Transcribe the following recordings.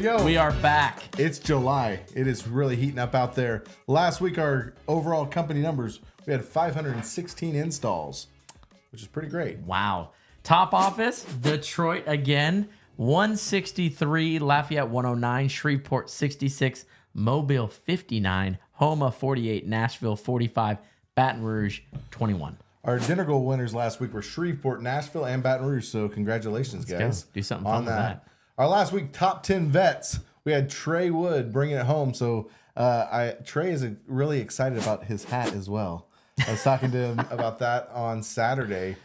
we go. We are back. It's July. It is really heating up out there. Last week, our overall company numbers, we had 516 installs, which is pretty great. Wow. Top office, Detroit again. 163, Lafayette 109, Shreveport 66, Mobile 59, Houma 48, Nashville 45, Baton Rouge 21. Our dinner goal winners last week were Shreveport, Nashville, and Baton Rouge. So congratulations, guys. Go. Do something fun with that. Our last week, top 10 vets. We had Trey Wood bringing it home. So Trey is really excited about his hat as well. I was talking to him about that on Saturday.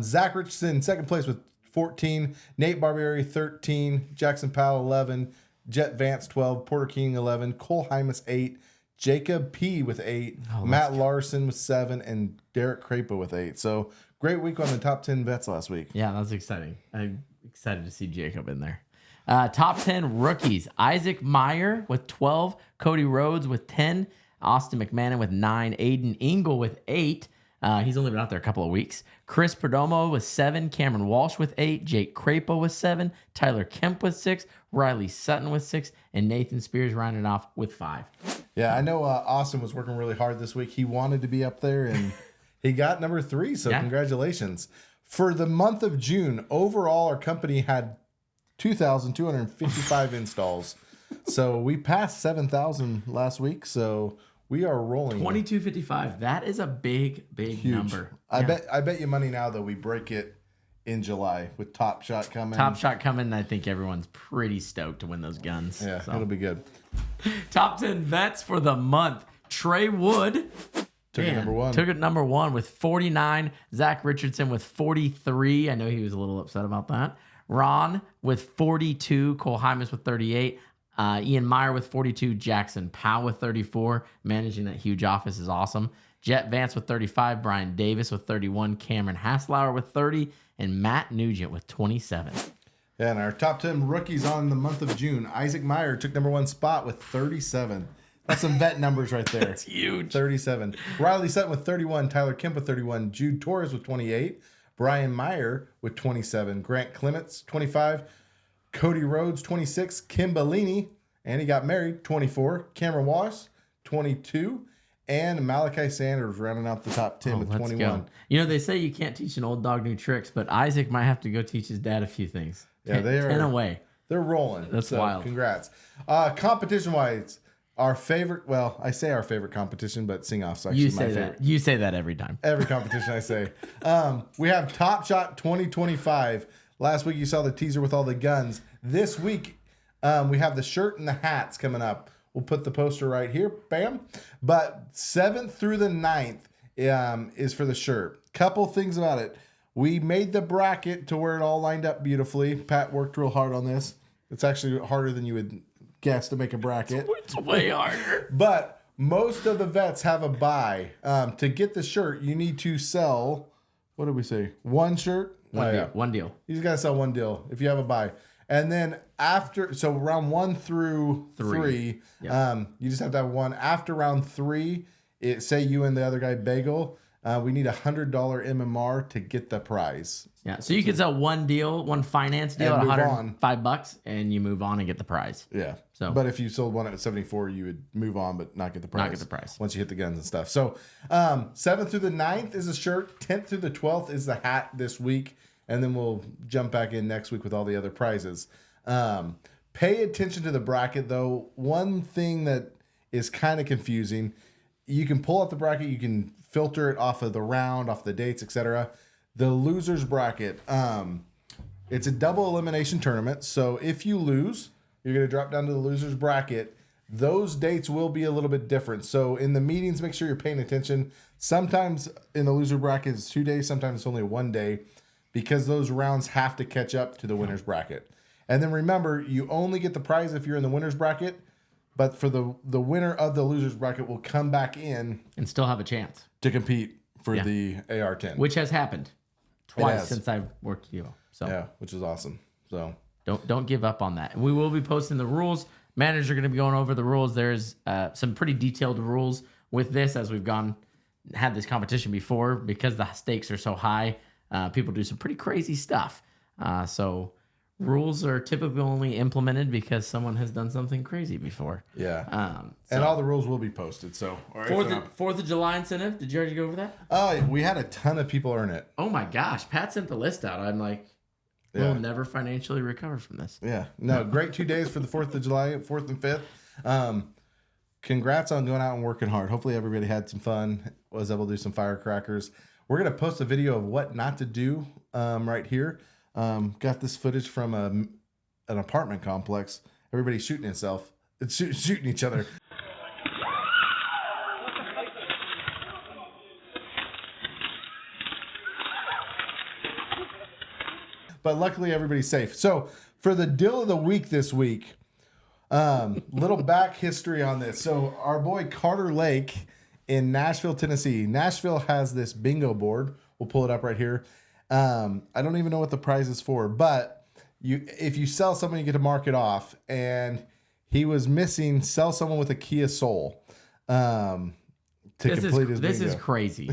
Zach Richardson, second place with 14. Nate Barbieri, 13. Jackson Powell, 11. Jet Vance, 12. Porter King, 11. Cole Hymas, 8. Jacob P. with 8. Matt Larson with 7. And Derek Crapo with 8. So great week on the top 10 vets last week. Yeah, that's exciting. I'm excited to see Jacob in there. Top 10 rookies. Isaac Meyer with 12. Cody Rhodes with 10. Austin McMahon with 9. Aiden Engel with 8. He's only been out there a couple of weeks. Chris Perdomo with 7. Cameron Walsh with 8. Jake Crapo with 7. Tyler Kemp with 6. Riley Sutton with 6. And Nathan Spears rounding off with 5. Yeah, I know Austin was working really hard this week. He wanted to be up there, and he got number 3, so congratulations. For the month of June, overall, our company had 2,255 installs. So we passed 7,000 last week, so we are rolling. 2255. That is a big number. I bet you money now, though, we break it in July with Top Shot coming. Top Shot coming. I think everyone's pretty stoked to win those guns. Yeah, it'll be good. Top 10 vets for the month. Trey Wood took it number 1. Took it number 1 with 49. Zach Richardson with 43. I know he was a little upset about that. Ron with 42. Cole Hymas with 38. Ian Meyer with 42. Jackson Powell with 34. Managing that huge office is awesome. Jet Vance with 35. Brian Davis with 31. Cameron Haslauer with 30. And Matt Nugent with 27. Yeah, and our top 10 rookies on the month of June. Isaac Meyer took number 1 spot with 37. That's some vet numbers right there. That's huge. 37. Riley Sutton with 31. Tyler Kemp with 31. Jude Torres with 28. Brian Meyer with 27. Grant Clements, 25. Cody Rhodes, 26. Kim Bellini, and he got married, 24. Cameron Walsh, 22. And Malachi Sanders rounding out the top 10 with 21. Go. You know, they say you can't teach an old dog new tricks, but Isaac might have to go teach his dad a few things. Yeah, they are 10 away. They're rolling. That's wild. Congrats. Competition-wise, our favorite, well, I say our favorite competition, but sing-off's actually my favorite. You say that every time. Every competition I say. We have Top Shot 2025. Last week you saw the teaser with all the guns. This week we have the shirt and the hats coming up. We'll put the poster right here. Bam. But 7th through the 9th is for the shirt. Couple things about it. We made the bracket to where it all lined up beautifully. Pat worked real hard on this. It's actually harder than you would guess to make a bracket. It's way harder. But most of the vets have a buy. To get the shirt, you need to sell, what did we say? One shirt? One deal. You just got to sell one deal if you have a buy. And then after, so round 1 through 3, you just have to have one. After round 3, say you and the other guy bagel, we need $100 MMR to get the prize. Yeah, so you could sell one deal, one finance deal at $105, and you move on and get the prize. Yeah. So, but if you sold one at 74, you would move on but not get the prize. Not get the prize. Once you hit the guns and stuff. So 7th through the 9th is a shirt. 10th through the 12th is the hat this week. And then we'll jump back in next week with all the other prizes. Pay attention to the bracket, though. One thing that is kind of confusing, you can pull out the bracket, you can filter it off of the round, off the dates, etc. The loser's bracket, it's a double elimination tournament. So if you lose, you're going to drop down to the loser's bracket. Those dates will be a little bit different. So in the meetings, make sure you're paying attention. Sometimes in the loser bracket, it's 2 days. Sometimes it's only 1 day, because those rounds have to catch up to the winner's bracket. And then remember, you only get the prize if you're in the winner's bracket, but for the winner of the loser's bracket will come back in and still have a chance to compete for the AR-10. Which has happened twice since I've worked with you. So yeah, which is awesome. So don't give up on that. We will be posting the rules. Managers are going to be going over the rules. There's some pretty detailed rules with this, as we've had this competition before, because the stakes are so high. People do some pretty crazy stuff. So rules are typically only implemented because someone has done something crazy before. Yeah. And all the rules will be posted. So, Fourth of July incentive. Did you already go over that? we had a ton of people earn it. Oh my gosh, Pat sent the list out. I'm like, we'll never financially recover from this. Yeah. No, great 2 days for the 4th of July, 4th and 5th. Congrats on going out and working hard. Hopefully everybody had some fun, was able to do some firecrackers. We're going to post a video of what not to do right here. Got this footage from an apartment complex. Everybody's shooting itself. It's shooting each other. But luckily everybody's safe. So for the deal of the week this week, little back history on this. So our boy Carter Lake in Nashville, Tennessee. Nashville has this bingo board. We'll pull it up right here. I don't even know what the prize is for, but if you sell someone, you get to mark it off. And he was missing, sell someone with a Kia Soul to complete his bingo. This is crazy.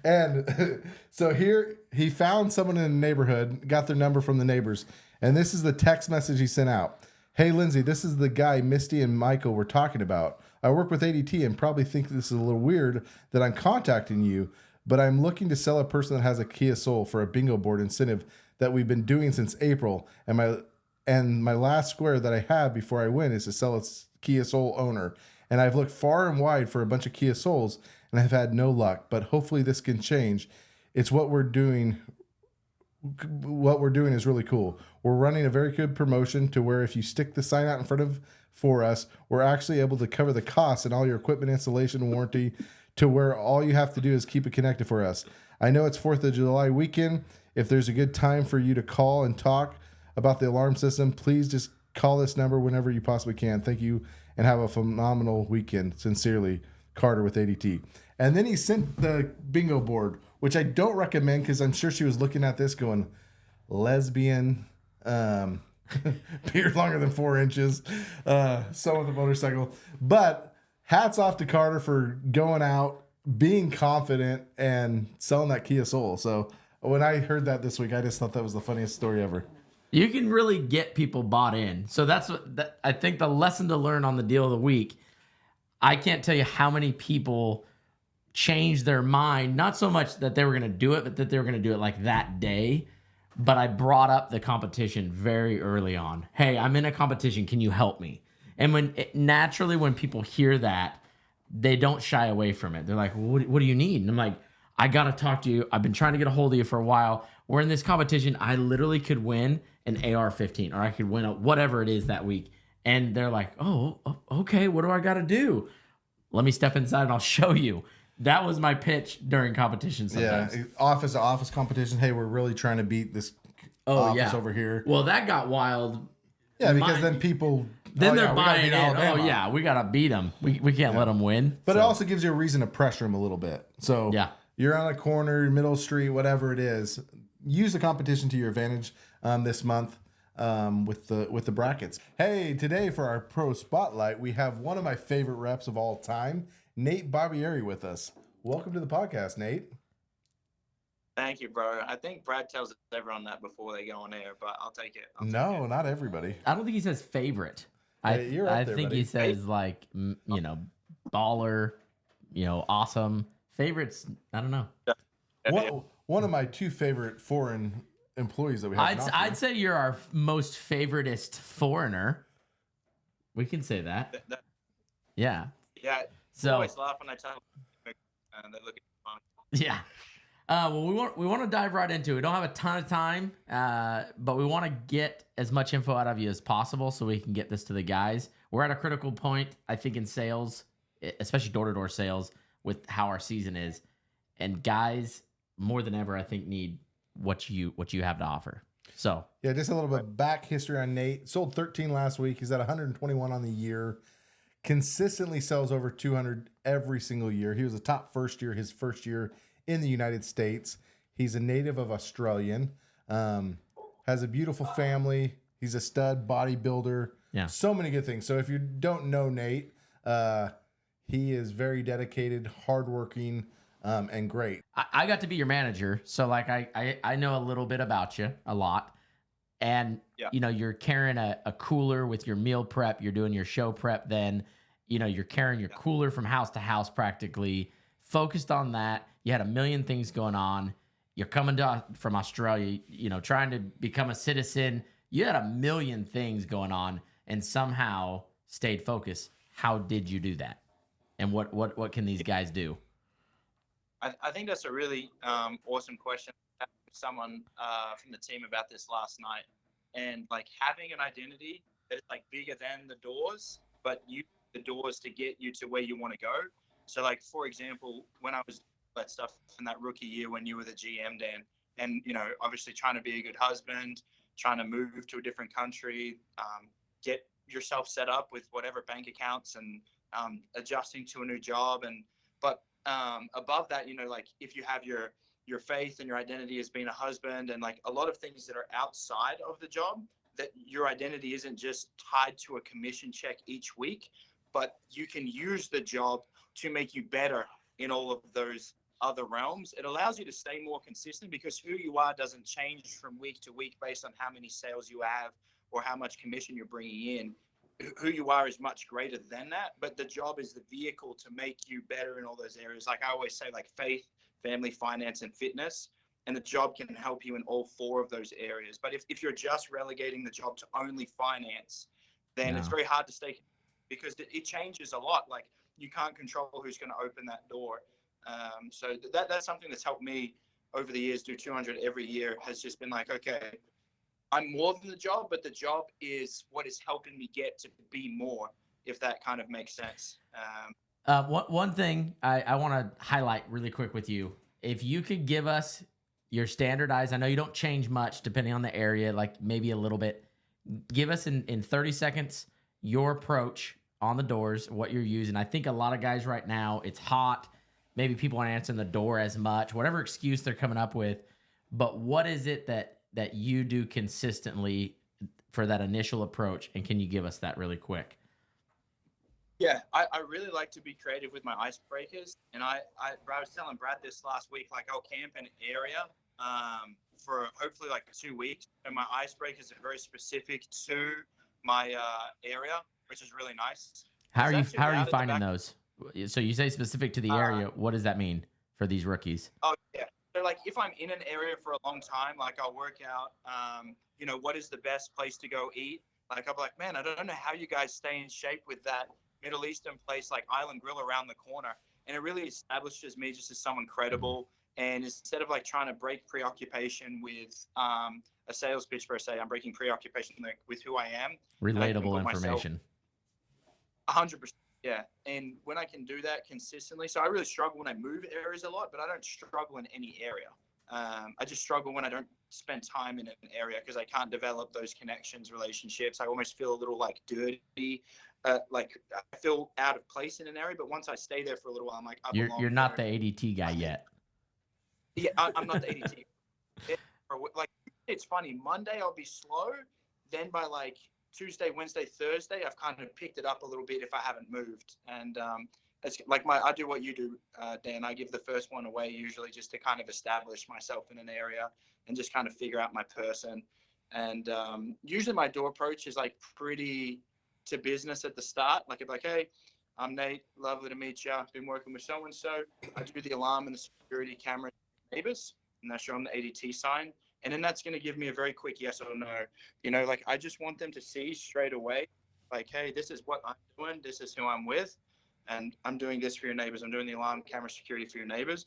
And so here he found someone in the neighborhood, got their number from the neighbors. And this is the text message he sent out. Hey, Lindsay, this is the guy Misty and Michael were talking about. I work with ADT and probably think this is a little weird that I'm contacting you, but I'm looking to sell a person that has a Kia Soul for a bingo board incentive that we've been doing since April. And my last square that I have before I win is to sell a Kia Soul owner. And I've looked far and wide for a bunch of Kia Souls and I've had no luck, but hopefully this can change. It's what we're doing. What we're doing is really cool. We're running a very good promotion to where if you stick the sign out in front of for us, we're actually able to cover the costs and all your equipment installation warranty to where all you have to do is keep it connected for us. I know it's 4th of July weekend. If there's a good time for you to call and talk about the alarm system, please just call this number whenever you possibly can. Thank you and have a phenomenal weekend. Sincerely, Carter with ADT. And then he sent the bingo board, which I don't recommend because I'm sure she was looking at this going, lesbian, beard longer than 4 inches, someone with a motorcycle. But hats off to Carter for going out, being confident, and selling that Kia Soul. So when I heard that this week, I just thought that was the funniest story ever. You can really get people bought in. So that's what I think the lesson to learn on the deal of the week. I can't tell you how many people changed their mind, not so much that they were going to do it, but that they were going to do it like that day. But I brought up the competition very early on. Hey, I'm in a competition. Can you help me? And naturally, when people hear that, they don't shy away from it. They're like, what do you need? And I'm like, I got to talk to you. I've been trying to get a hold of you for a while. We're in this competition. I literally could win an AR-15 or I could win whatever it is that week. And they're like, oh, okay, what do I got to do? Let me step inside and I'll show you. That was my pitch during competition sometimes. Yeah, office to office competition. Hey, we're really trying to beat this office over here. Well, that got wild. Yeah, because then people... Then they're buying in. We got to beat them. We can't let them win. But it also gives you a reason to pressure them a little bit. So you're on a corner, middle street, whatever it is. Use the competition to your advantage this month with the brackets. Hey, today for our pro spotlight, we have one of my favorite reps of all time, Nate Barbieri, with us. Welcome to the podcast, Nate. Thank you, bro. I think Brad tells everyone that before they go on air, but I'll take it. No, not everybody. I don't think he says favorite. You're I up there, think buddy. he says like, baller, awesome. Favorites, I don't know. One of my two favorite foreign employees that we have. I'd say you're our most favoritist foreigner. We can say that. Yeah. Yeah. So always laugh when I tell them, and they look at me funny. Yeah. Well, we want to dive right into it. We don't have a ton of time, but we want to get as much info out of you as possible so we can get this to the guys. We're at a critical point, I think, in sales, especially door-to-door sales, with how our season is. And guys, more than ever, I think, need what you have to offer. So yeah, just a little bit back history on Nate. Sold 13 last week. He's at 121 on the year. Consistently sells over 200 every single year. He was a top his first year in the United States. He's a native of Australian. Has a beautiful family. He's a stud bodybuilder. Yeah. So many good things. So if you don't know Nate, he is very dedicated, hardworking, and great. I got to be your manager, so like I know a little bit about you, a lot. and Yeah. you're carrying a cooler with your meal prep, you're doing your show prep, then you're carrying your cooler from house to house practically, focused on that. You had a million things going on. You're coming from Australia, trying to become a citizen. You had a million things going on and somehow stayed focused. How did you do that? And what can these guys do? I think that's a really awesome question. I talked with someone from the team about this last night, and like having an identity that's like bigger than the doors, but you the doors to get you to where you want to go. So, like for example, when I was doing that stuff in that rookie year when you were the GM, Dan, and obviously trying to be a good husband, trying to move to a different country, get yourself set up with whatever bank accounts, and adjusting to a new job, but above that, like if you have your faith and your identity as being a husband, and like a lot of things that are outside of the job, that your identity isn't just tied to a commission check each week, but you can use the job to make you better in all of those other realms. It allows you to stay more consistent because who you are doesn't change from week to week based on how many sales you have or how much commission you're bringing in. Who you are is much greater than that, but the job is the vehicle to make you better in all those areas. Like I always say, like faith, family, finance, and fitness, and the job can help you in all four of those areas. But if you're just relegating the job to only finance, then it's very hard to stay, because it changes a lot. Like you can't control who's going to open that door. So that's something that's helped me over the years. Do 200 every year has just been like, okay, I'm more than the job, but the job is what is helping me get to be more, if that kind of makes sense. One thing I want to highlight really quick with you, if you could give us your standardized, I know you don't change much depending on the area, like maybe a little bit. Give us in 30 seconds your approach on the doors, what you're using. I think a lot of guys right now, it's hot. Maybe people aren't answering the door as much, whatever excuse they're coming up with. But what is it that you do consistently for that initial approach? And can you give us that really quick? Yeah, I really like to be creative with my icebreakers. And I was telling Brad this last week, like I'll camp in an area for hopefully like 2 weeks. And my icebreakers are very specific to my area, which is really nice. How are you finding those? So you say specific to the area. What does that mean for these rookies? Oh, yeah. So like if I'm in an area for a long time, like I'll work out, what is the best place to go eat? Like I'll be like, man, I don't know how you guys stay in shape with that Middle Eastern place like Island Grill around the corner. And it really establishes me just as someone credible. And instead of like trying to break preoccupation with a sales pitch per se, I'm breaking preoccupation with who I am. Relatable information. 100%. Yeah. And when I can do that consistently, so I really struggle when I move areas a lot, but I don't struggle in any area. I just struggle when I don't spend time in an area because I can't develop those connections, relationships. I almost feel a little like dirty, like I feel out of place in an area. But once I stay there for a little while, I'm like, you're not the ADT guy yet. Yeah, I'm not the ADT. Like it's funny. Monday I'll be slow. Then by like Tuesday, Wednesday, Thursday, I've kind of picked it up a little bit if I haven't moved. And it's like I do what you do, Dan. I give the first one away usually just to kind of establish myself in an area and just kind of figure out my person. And usually my door approach is like pretty to business at the start. Like if like, hey, I'm Nate. Lovely to meet you. I've been working with so-and-so. I do the alarm and the security camera neighbors, and I show them the ADT sign. And then that's going to give me a very quick yes or no. Like I just want them to see straight away, like, hey, this is what I'm doing. This is who I'm with. And I'm doing this for your neighbors. I'm doing the alarm camera security for your neighbors.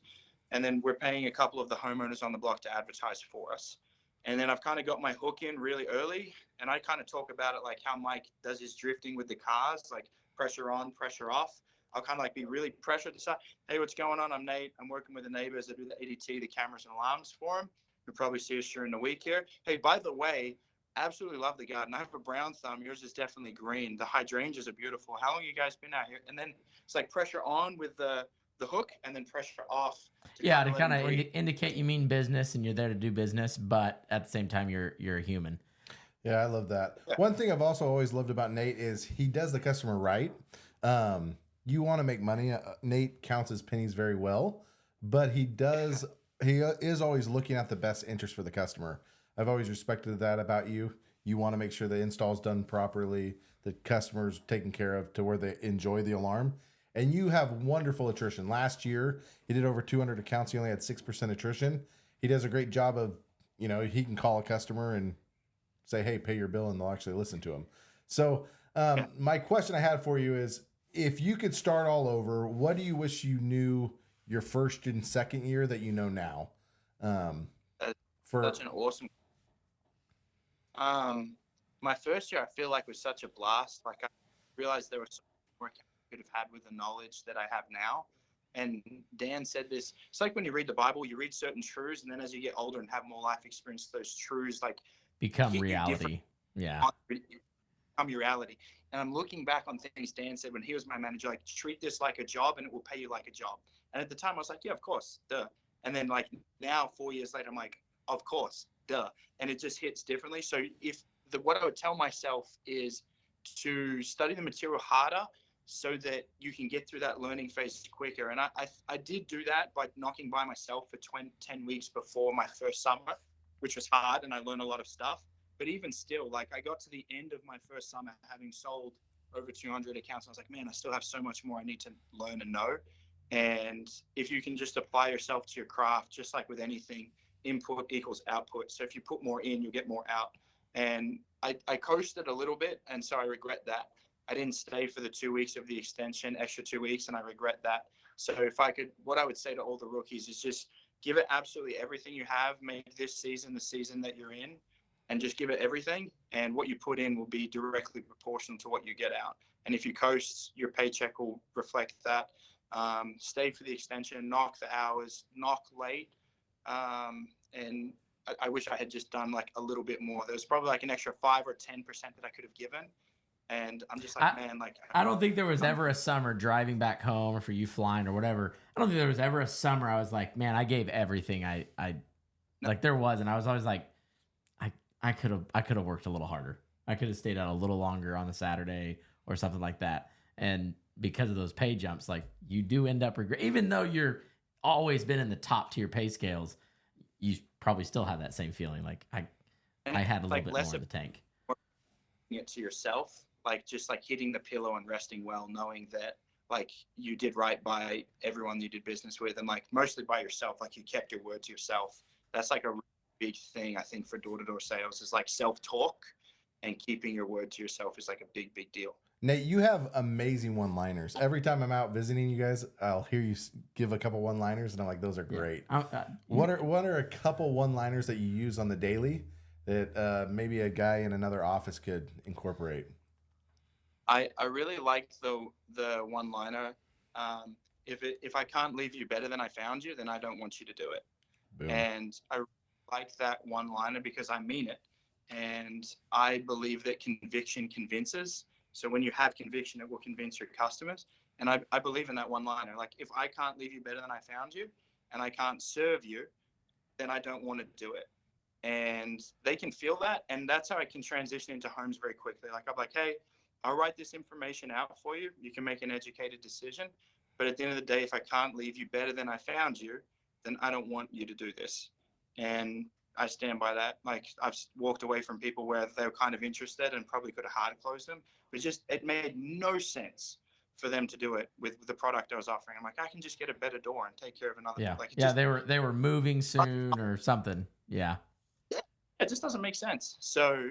And then we're paying a couple of the homeowners on the block to advertise for us. And then I've kind of got my hook in really early. And I kind of talk about it like how Mike does his drifting with the cars, like pressure on, pressure off. I'll kind of like be really pressure at the side. Hey, what's going on? I'm Nate. I'm working with the neighbors. I do the ADT, the cameras and alarms for them. You'll probably see us during the week here. Hey, by the way, absolutely love the garden. I have a brown thumb. Yours is definitely green. The hydrangeas are beautiful. How long you guys been out here? And then it's like pressure on with the hook and then pressure off. To kind of indicate you mean business and you're there to do business, but at the same time, you're a human. Yeah, I love that. Yeah. One thing I've also always loved about Nate is he does the customer right. You want to make money. Nate counts his pennies very well, but he is always looking at the best interest for the customer. I've always respected that about you. You want to make sure the install is done properly, the customer's taken care of to where they enjoy the alarm. And you have wonderful attrition. Last year, he did over 200 accounts. He only had 6% attrition. He does a great job of, he can call a customer and say, hey, pay your bill, and they'll actually listen to him. So my question I had for you is, if you could start all over, what do you wish you knew your first and second year that you know now? That's such an awesome. My first year, I feel like was such a blast. Like I realized there was so much more I could have had with the knowledge that I have now. And Dan said this, it's like when you read the Bible, you read certain truths, and then as you get older and have more life experience, those truths like become reality. Yeah. Become your reality. And I'm looking back on things Dan said when he was my manager, like, treat this like a job and it will pay you like a job. And at the time I was like, yeah, of course, duh. And then like now, 4 years later, I'm like, of course, duh. And it just hits differently. So what I would tell myself is to study the material harder so that you can get through that learning phase quicker. And I did do that by knocking by myself for 10 weeks before my first summer, which was hard, and I learned a lot of stuff. But even still, like I got to the end of my first summer having sold over 200 accounts. And I was like, man, I still have so much more I need to learn and know. And if you can just apply yourself to your craft, just like with anything, input equals output. So if you put more in, you get more out. And I coasted a little bit, and so I regret that. I didn't stay for the 2 weeks of the extension, extra 2 weeks, and I regret that. So what I would say to all the rookies is just give it absolutely everything you have. Make this season the season that you're in, and just give it everything. And what you put in will be directly proportional to what you get out. And if you coast, your paycheck will reflect that. Stay for the extension, knock the hours, knock late. And I wish I had just done like a little bit more. There was probably like an extra 5 or 10% that I could have given. And I'm just like, man, like. I don't think there was ever a summer driving back home, or for you flying or whatever. I don't think there was ever a summer I was like, man, I gave everything. Like there was. And I was always like, I could have worked a little harder. I could have stayed out a little longer on the Saturday or something like that. And because of those pay jumps, like you do end up even though you're always been in the top tier pay scales, you probably still have that same feeling. Like I had a little bit more in the tank. It to yourself, like just like hitting the pillow and resting well, knowing that like you did right by everyone you did business with, and like mostly by yourself, like you kept your word to yourself. That's like a big thing I think for door-to-door sales is like self-talk, and keeping your word to yourself is like a big deal. Nate, you have amazing one-liners. Every time I'm out visiting you guys, I'll hear you give a couple one-liners, and I'm like, those are great. What are a couple one-liners that you use on the daily that maybe a guy in another office could incorporate? I really like the one-liner. If I can't leave you better than I found you, then I don't want you to do it. Boom. And I like that one-liner because I mean it. And I believe that conviction convinces. So when you have conviction, it will convince your customers. And I believe in that one-liner. Like, if I can't leave you better than I found you, and I can't serve you, then I don't want to do it. And they can feel that. And that's how I can transition into homes very quickly. Like, I'm like, hey, I'll write this information out for you. You can make an educated decision. But at the end of the day, if I can't leave you better than I found you, then I don't want you to do this. And I stand by that. Like, I've walked away from people where they were kind of interested and probably could have hard closed them, but it made no sense for them to do it with the product I was offering. I'm like, I can just get a better door and take care of another. Yeah. Like, they were moving soon or something. Yeah. It just doesn't make sense. So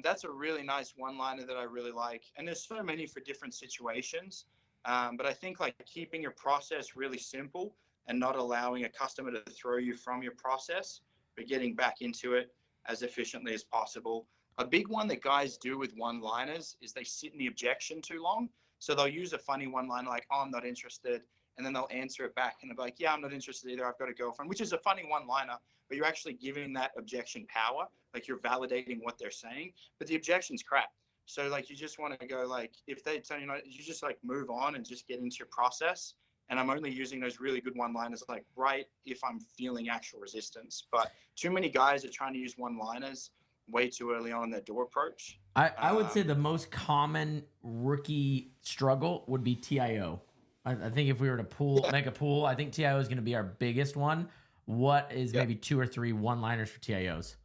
that's a really nice one-liner that I really like. And there's so many for different situations. But I think like keeping your process really simple and not allowing a customer to throw you from your process, but getting back into it as efficiently as possible. A big one that guys do with one-liners is they sit in the objection too long. So they'll use a funny one-liner like, oh, I'm not interested. And then they'll answer it back and they'll be like, yeah, I'm not interested either. I've got a girlfriend, which is a funny one-liner, but you're actually giving that objection power. Like, you're validating what they're saying, but the objection's crap. So like, you just want to go like, if they tell you, you just like move on and just get into your process. And I'm only using those really good one-liners like right if I'm feeling actual resistance. But too many guys are trying to use one-liners way too early on in their door approach. I would say the most common rookie struggle would be TIO. I think if we were to make a pool, I think TIO is going to be our biggest one. What is maybe 2 or 3 one-liners for TIOs?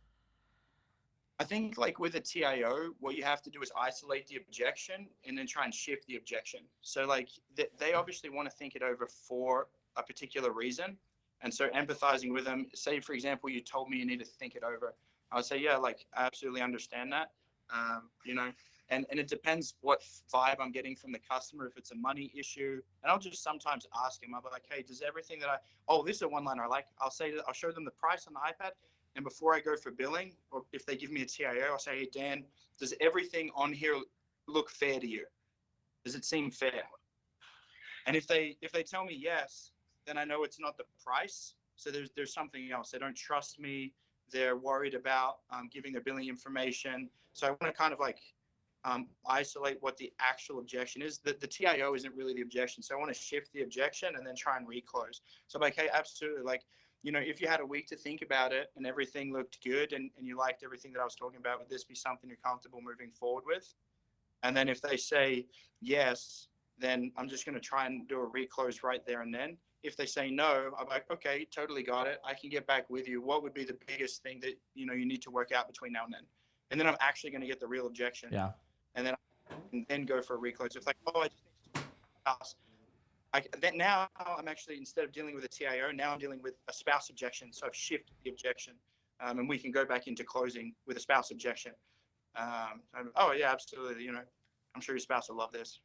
I think like with a TIO, what you have to do is isolate the objection and then try and shift the objection. So like they obviously want to think it over for a particular reason. And so empathizing with them, say, for example, you told me you need to think it over. I would say, yeah, like I absolutely understand that. You know, and it depends what vibe I'm getting from the customer, if it's a money issue. And I'll just sometimes ask him, I'll be like, hey, does everything that this is a one-liner I like. I'll show them the price on the iPad. And before I go for billing, or if they give me a TIO, I'll say, hey, Dan, does everything on here look fair to you? Does it seem fair? And if they tell me yes, then I know it's not the price. So there's something else. They don't trust me. They're worried about giving their billing information. So I want to kind of like isolate what the actual objection is. The TIO isn't really the objection. So I want to shift the objection and then try and reclose. So I'm like, hey, absolutely. Like, you know, if you had a week to think about it and everything looked good and you liked everything that I was talking about, would this be something you're comfortable moving forward with? And then if they say yes, then I'm just going to try and do a reclose right there and then. If they say no, I'm like, okay, totally got it. I can get back with you. What would be the biggest thing that, you know, you need to work out between now and then? And then I'm actually going to get the real objection. Yeah. And then I can then go for a reclose. It's like, I just need to spouse. Then now I'm actually, instead of dealing with a TIO, now I'm dealing with a spouse objection. So I've shifted the objection, and we can go back into closing with a spouse objection. Yeah, absolutely. You know, I'm sure your spouse will love this.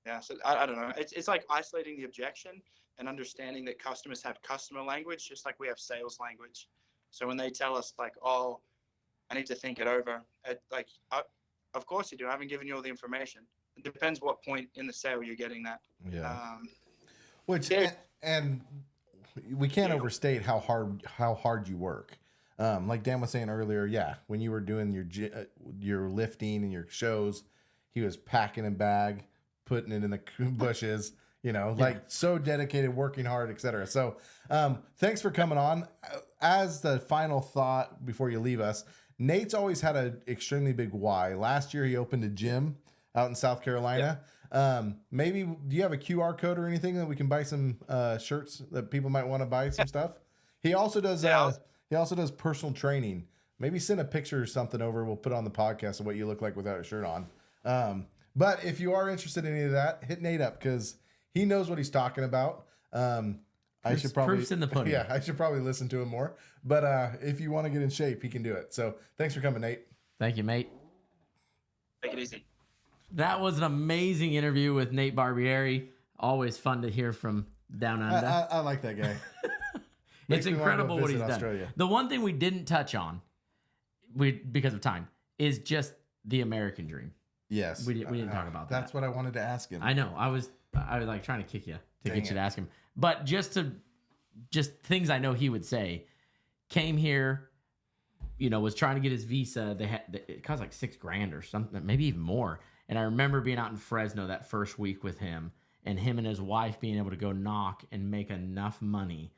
Yeah, so I don't know. It's like isolating the objection and understanding that customers have customer language, just like we have sales language. So when they tell us like, oh, I need to think it over, of course you do. I haven't given you all the information. It depends what point in the sale you're getting that. Yeah. And we can't overstate how hard you work. Like Dan was saying earlier, yeah, when you were doing your lifting and your shows, he was packing a bag, putting it in the bushes, you know, like so dedicated, working hard, etc. So thanks for coming on. As the final thought before you leave us, Nate's always had an extremely big why. Last year he opened a gym out in South Carolina. Maybe do you have a QR code or anything that we can buy some shirts that people might want to buy some stuff? He also does personal training. Maybe send a picture or something over. We'll put on the podcast of what you look like without a shirt on. But if you are interested in any of that, hit Nate up because he knows what he's talking about. Proof's in the pudding. Yeah, I should probably listen to him more. But if you want to get in shape, he can do it. So thanks for coming, Nate. Thank you, mate. Take it easy. That was an amazing interview with Nate Barbieri. Always fun to hear from down under. I like that guy. It's incredible what he's done. The one thing we didn't touch on, because of time, is just the American dream. Yes, we didn't talk about that. That's what I wanted to ask him. I know. I was like trying to kick you to get you to ask him, but just things I know he would say. Came here, you know, was trying to get his visa. It cost like $6,000 or something, maybe even more. And I remember being out in Fresno that first week with him, and him and his wife being able to go knock and make enough money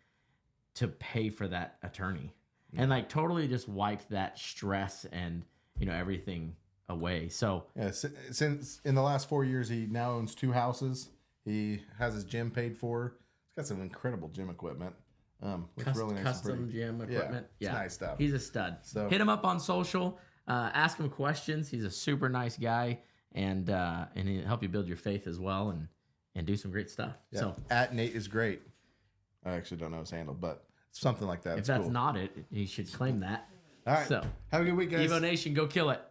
to pay for that attorney, and like totally just wiped that stress and, you know, everything away. So yeah, since in the last 4 years, he now owns 2 houses. He has his gym paid for. He's got some incredible gym equipment. Really nice, custom gym equipment. Yeah, it's nice stuff. He's a stud. So hit him up on social. Ask him questions. He's a super nice guy, and he'll help you build your faith as well, and do some great stuff. Yeah. So at Nate is great. I actually don't know his handle, but something like that. If that's cool. Not it, he should claim that. All right. So have a good week, guys. Evo Nation, go kill it.